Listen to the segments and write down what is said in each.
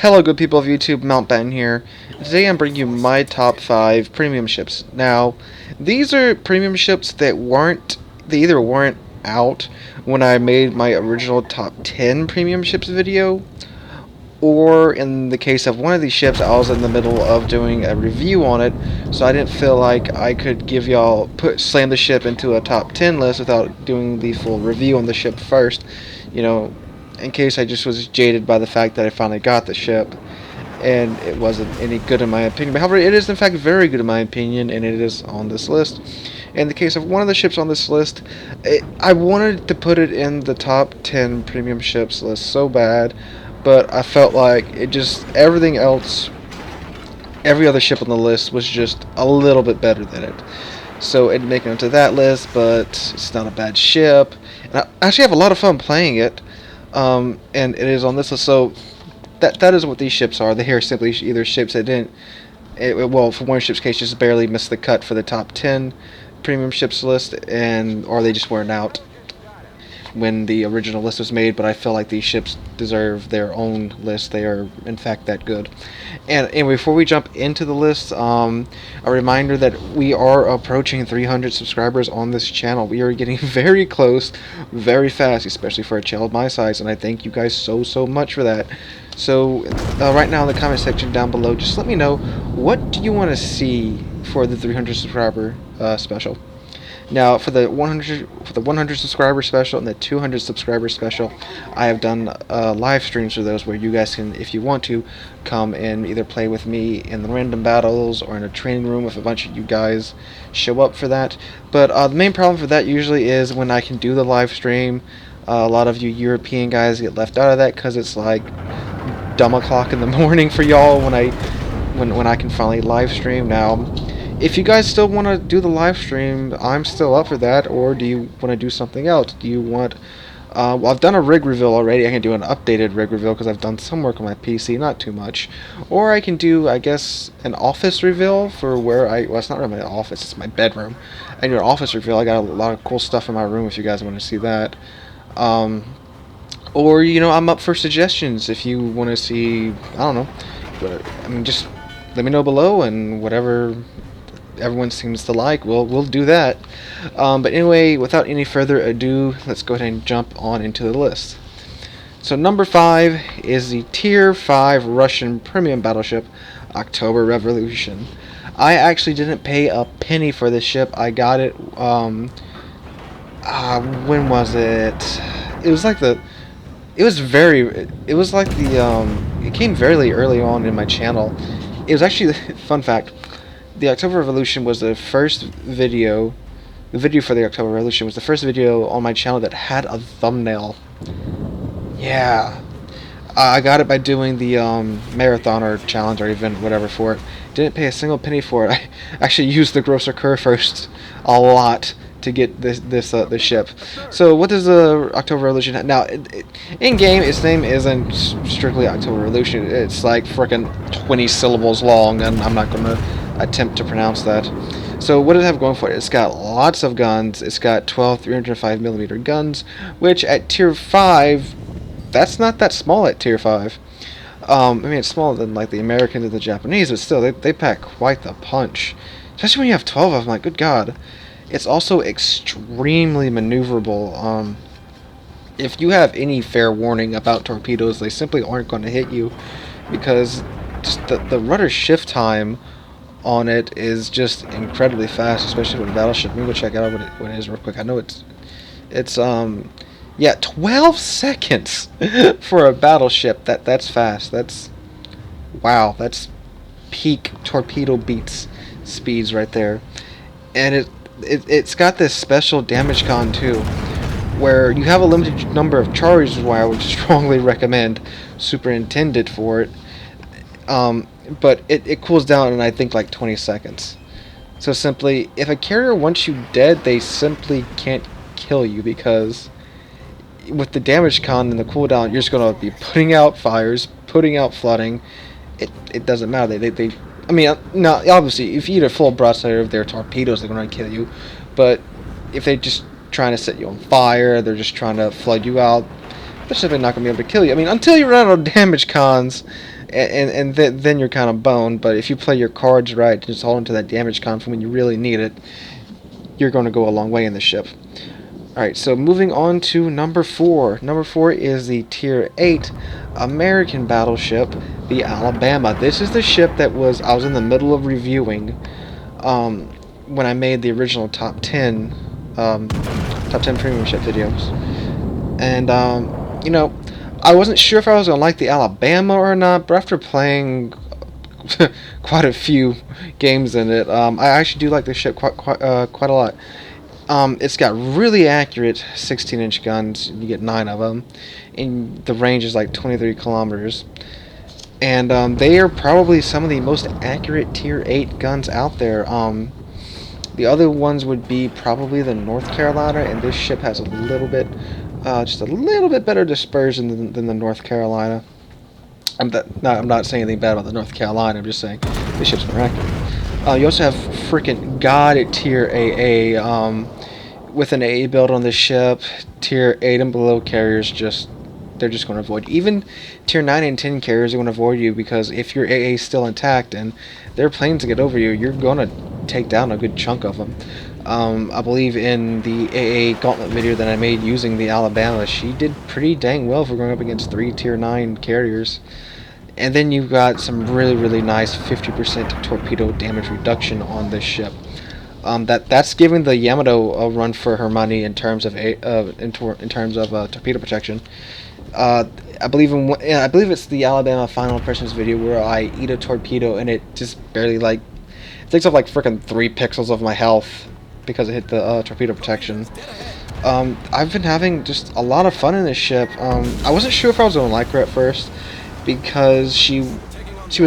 Hello good people of YouTube, Mountbatten here. Today I'm bringing you my top 5 premium ships. Now, these are premium ships that they either weren't out when I made my original top 10 premium ships video, or in the case of one of these ships, I was in the middle of doing a review on it, so I didn't feel like I could give y'all, slam the ship into a top 10 list without doing the full review on the ship first, you know, in case I just was jaded by the fact that I finally got the ship and it wasn't any good in my opinion. But however, it is in fact very good in my opinion, and it is on this list. In the case of one of the ships on this list, I wanted to put it in the top 10 premium ships list so bad, but I felt like everything else, every other ship on the list was just a little bit better than it. So it didn't make it onto that list, but it's not a bad ship. And I actually have a lot of fun playing it, and it is on this list. So that is what these ships are. They are simply either ships that didn't, well, for one ship's case, just barely missed the cut for the top 10 premium ships list, or they just weren't out when the original list was made. But I feel like these ships deserve their own list. They are in fact that good. And before we jump into the list, a reminder that we are approaching 300 subscribers on this channel. We are getting very close, very fast, especially for a channel of my size, and I thank you guys so much for that. So right now in the comment section down below, just let me know, what do you want to see for the 300 subscriber special. Now, for the 100 subscriber special and the 200 subscriber special, I have done live streams for those where you guys can, if you want to, come and either play with me in the random battles or in a training room if a bunch of you guys show up for that. But the main problem for that usually is when I can do the live stream, a lot of you European guys get left out of that because it's like dumb o'clock in the morning for y'all when I can finally live stream. Now, if you guys still want to do the live stream, I'm still up for that. Or do you want to do something else? Do you want... well, I've done a rig reveal already. I can do an updated rig reveal because I've done some work on my PC, not too much. Or I can do, I guess, an office reveal for where well, it's not really my office, it's my bedroom. I can do an office reveal. I got a lot of cool stuff in my room if you guys want to see that. Or, you know, I'm up for suggestions if you want to see, I don't know. But, I mean, just let me know below, and whatever everyone seems to like, we'll do that. But anyway, without any further ado, let's go ahead and jump on into the list. So number 5 is the Tier 5 Russian premium battleship, October Revolution. I actually didn't pay a penny for this ship. I got it, when was it? It was like it came very early on in my channel. It was actually, fun fact, the October Revolution was the first video. The video for the October Revolution was the first video on my channel that had a thumbnail. Yeah, I got it by doing the marathon or challenge or event, whatever, for it. Didn't pay a single penny for it. I actually used the grosser curve first a lot to get this ship. So what does the October Revolution have? Now, in game, its name isn't strictly October Revolution. It's like frickin' 20 syllables long, and I'm not gonna attempt to pronounce that. So what does it have going for it? It's got lots of guns. It's got 12 305mm guns, which at tier 5, that's not that small at tier 5. I mean, it's smaller than like the Americans and the Japanese, but still, they pack quite the punch. Especially when you have 12 of them, like, good God. It's also extremely maneuverable. If you have any fair warning about torpedoes, they simply aren't going to hit you, because just the rudder shift time on it is just incredibly fast, especially with a battleship. Let me go check out what it is real quick. I know it's yeah, 12 seconds for a battleship. That's fast. Wow, that's peak torpedo beats speeds right there. And it's got this special damage con too, where you have a limited number of charges, which I would strongly recommend Superintendent for it. But it cools down in, I think, like 20 seconds. So simply, if a carrier wants you dead, they simply can't kill you, because with the damage con and the cooldown, you're just going to be putting out fires, putting out flooding. It doesn't matter. I mean, now, obviously, if you eat a full broadside of their torpedoes, they're going to kill you. But if they're just trying to set you on fire, they're just trying to flood you out, they're simply not going to be able to kill you. I mean, until you run out of damage cons, then you're kind of boned. But if you play your cards right, just hold into that damage con for when you really need it, you're going to go a long way in the ship. Alright, so moving on to number 4. Number 4 is the Tier 8 American battleship, the Alabama. This is the ship that I was in the middle of reviewing when I made the original top 10 premium ship videos. And, you know, I wasn't sure if I was going to like the Alabama or not, but after playing quite a few games in it, I actually do like the ship quite a lot. It's got really accurate 16-inch guns. You get 9 of them, and the range is like 23 kilometers. And they are probably some of the most accurate Tier 8 guns out there. The other ones would be probably the North Carolina, and this ship has a little bit, just a little bit better dispersion than the North Carolina. I'm not saying anything bad about the North Carolina. I'm just saying this ship's more accurate. You also have freaking God Tier AA. With an AA build on this ship, Tier 8 and below carriers they're just going to avoid you. Even Tier 9 and 10 carriers are going to avoid you, because if your AA is still intact and they're planning to get over you, you're going to take down a good chunk of them. I believe in the AA gauntlet video that I made using the Alabama, she did pretty dang well for going up against 3 Tier 9 carriers. And then you've got some really nice 50% torpedo damage reduction on this ship. That's giving the Yamato a run for her money in terms of torpedo protection. I believe it's the Alabama Final Impressions video where I eat a torpedo and it just barely it takes up like freaking 3 pixels of my health because it hit the torpedo protection. I've been having just a lot of fun in this ship. I wasn't sure if I was gonna like her at first because she's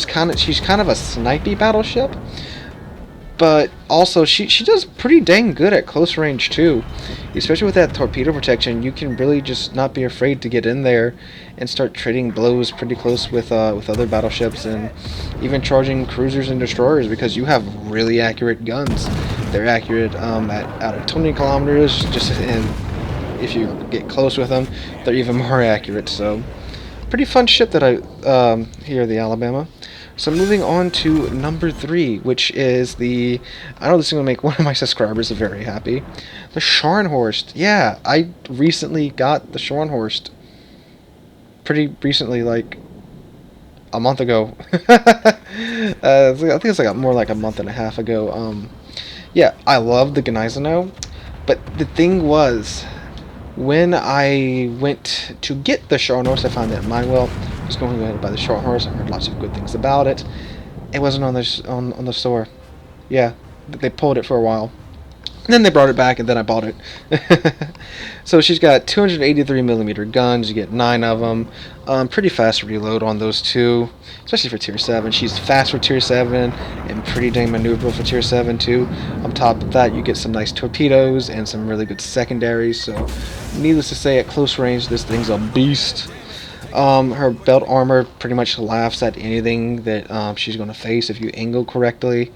kind of a snipey battleship. But also, she does pretty dang good at close range too. Especially with that torpedo protection, you can really just not be afraid to get in there and start trading blows pretty close with other battleships, and even charging cruisers and destroyers, because you have really accurate guns. They're accurate at 20 kilometers, and if you get close with them, they're even more accurate. So, pretty fun ship that I here the Alabama. So moving on to number 3, which is I know this is going to make one of my subscribers very happy. The Scharnhorst. Yeah, I recently got the Scharnhorst. Pretty recently, like a month ago. I think it's like more like a month and a half ago. Yeah, I love the Gneisenau, but the thing was, when I went to get the Scharnhorst, I found that Manuel was going to go ahead and buy the Scharnhorst. I heard lots of good things about it. It wasn't on the store. Yeah, they pulled it for a while. And then they brought it back, and then I bought it. So she's got 283mm guns. You get 9 of them. Pretty fast reload on those 2, especially for Tier 7. She's fast for Tier 7 and pretty dang maneuverable for Tier 7 too. On top of that, you get some nice torpedoes and some really good secondaries. So, needless to say, at close range, this thing's a beast. Her belt armor pretty much laughs at anything that she's going to face if you angle correctly.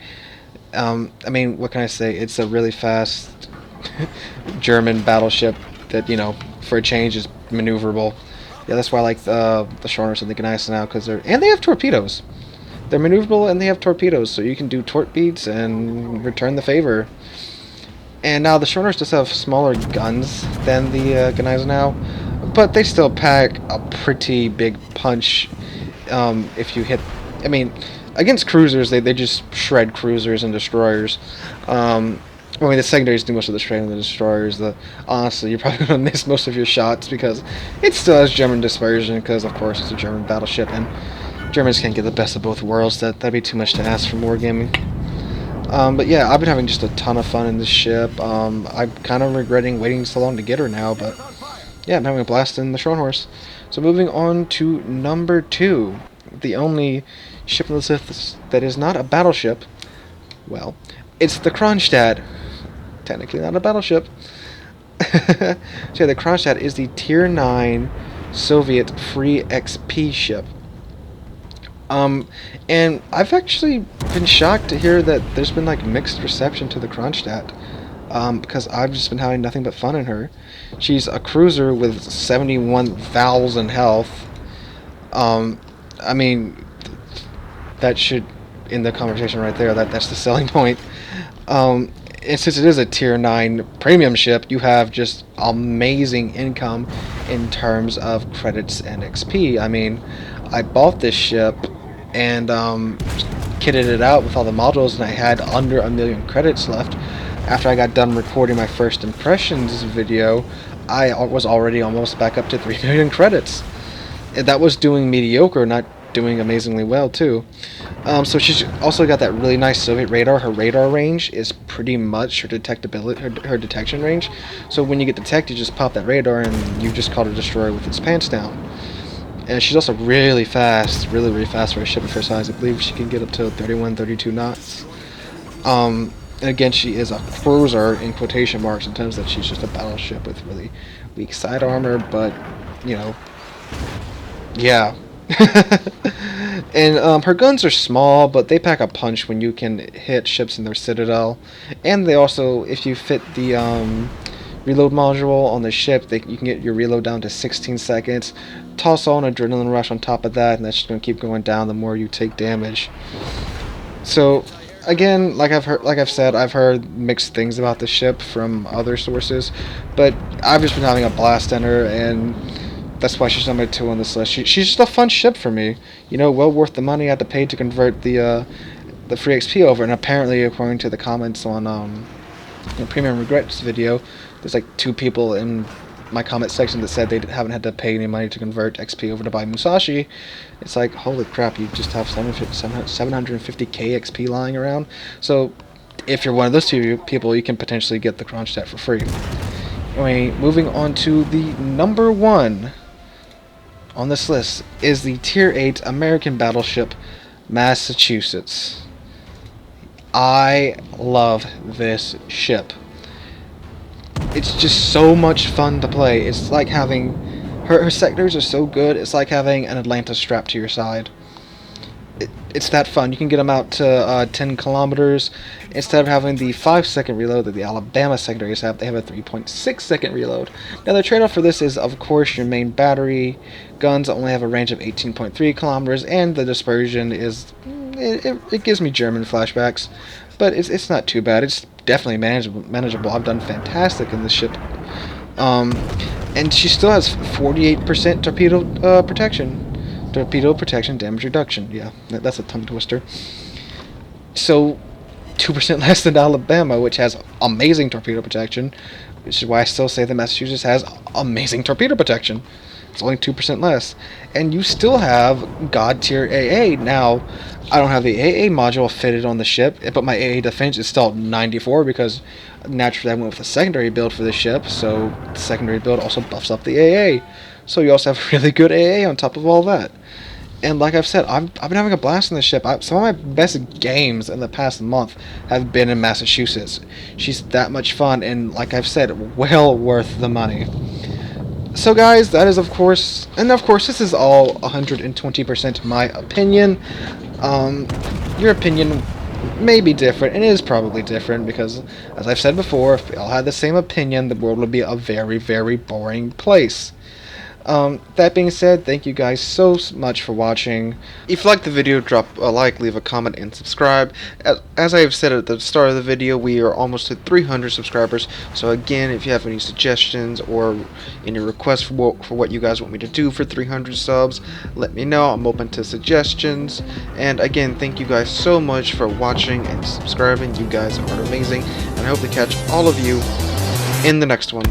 I mean, what can I say? It's a really fast German battleship that, you know, for a change is maneuverable. Yeah, that's why I like the Scharnhorst and the Gneisenau, because they have torpedoes. They're maneuverable and they have torpedoes, so you can do torp beats and return the favor. And now the Scharnhorst does have smaller guns than the Gneisenau, but they still pack a pretty big punch if you hit. I mean, against cruisers, they just shred cruisers and destroyers. I mean, the secondaries do most of the shredding of the destroyers. Honestly, you're probably going to miss most of your shots because it still has German dispersion, because, of course, it's a German battleship, and Germans can't get the best of both worlds. That'd be too much to ask for wargaming. But yeah, I've been having just a ton of fun in this ship. I'm kind of regretting waiting so long to get her now, but yeah, I'm having a blast in the Scharnhorst. So moving on to number 2, the only ship on the list that is not a battleship. Well, it's the Kronstadt. Technically not a battleship. So yeah, the Kronstadt is the Tier 9 Soviet free XP ship. And I've actually been shocked to hear that there's been like mixed reception to the Kronstadt. because I've just been having nothing but fun in her. She's a cruiser with 71,000 health. I mean, that should end the conversation right there. That's the selling point. And since it is a tier 9 premium ship, you have just amazing income in terms of credits and XP. I mean, I bought this ship and kitted it out with all the modules, and I had under 1,000,000 credits left. After I got done recording my first impressions video, I was already almost back up to 3,000,000 credits. And that was doing mediocre, not doing amazingly well too. So she's also got that really nice Soviet radar. Her radar range is pretty much her detectability, her detection range. So when you get detected, you just pop that radar and you just caught a destroyer with its pants down. And she's also really fast, really fast for a ship of her size. I believe she can get up to 31, 32 knots. And again, she is a cruiser in quotation marks in terms that she's just a battleship with really weak side armor, but you know, yeah. And her guns are small, but they pack a punch when you can hit ships in their citadel. And they also, if you fit the reload module on the ship, you can get your reload down to 16 seconds. Toss on adrenaline rush on top of that, and that's just going to keep going down the more you take damage. So again, like I've said, I've heard mixed things about the ship from other sources, but I've just been having a blast in her, and that's why she's number 2 on this list. She's just a fun ship for me. You know, well worth the money I had to pay to convert the free XP over. And apparently, according to the comments on the Premium Regrets video, there's like 2 people in my comment section that said they haven't had to pay any money to convert XP over to buy Musashi. It's like, holy crap, you just have 750k XP lying around. So if you're one of those 2 people, you can potentially get the Kronstadt for free. Anyway, moving on to the number 1 on this list is the Tier 8 American battleship Massachusetts. I love this ship. It's just so much fun to play. It's like having her sectors are so good. It's like having an Atlanta strapped to your side. It's that fun. You can get them out to 10 kilometers. Instead of having the 5-second reload that the Alabama secondaries have, they have a 3.6-second reload. Now, the trade-off for this is, of course, your main battery. Guns only have a range of 18.3 kilometers, and the dispersion is... It gives me German flashbacks, but it's not too bad. It's definitely manageable. I've done fantastic in this ship. And she still has 48% torpedo protection. Torpedo protection, damage reduction. Yeah, that's a tongue twister. So, 2% less than Alabama, which has amazing torpedo protection, which is why I still say that Massachusetts has amazing torpedo protection. It's only 2% less. And you still have God tier AA. Now, I don't have the AA module fitted on the ship, but my AA defense is still 94 because naturally I went with a secondary build for the ship, so the secondary build also buffs up the AA. So you also have really good AA on top of all that. And like I've said, I've been having a blast in this ship. Some of my best games in the past month have been in Massachusetts. She's that much fun, and like I've said, well worth the money. So guys, that is of course this is all 120% my opinion. Your opinion may be different, and it is probably different because, as I've said before, if we all had the same opinion, the world would be a very, very boring place. That being said, thank you guys so much for watching. If you liked the video, drop a like, leave a comment, and subscribe. As I have said at the start of the video, we are almost at 300 subscribers. So again, if you have any suggestions or any requests for what you guys want me to do for 300 subs, let me know. I'm open to suggestions. And again, thank you guys so much for watching and subscribing. You guys are amazing, and I hope to catch all of you in the next one.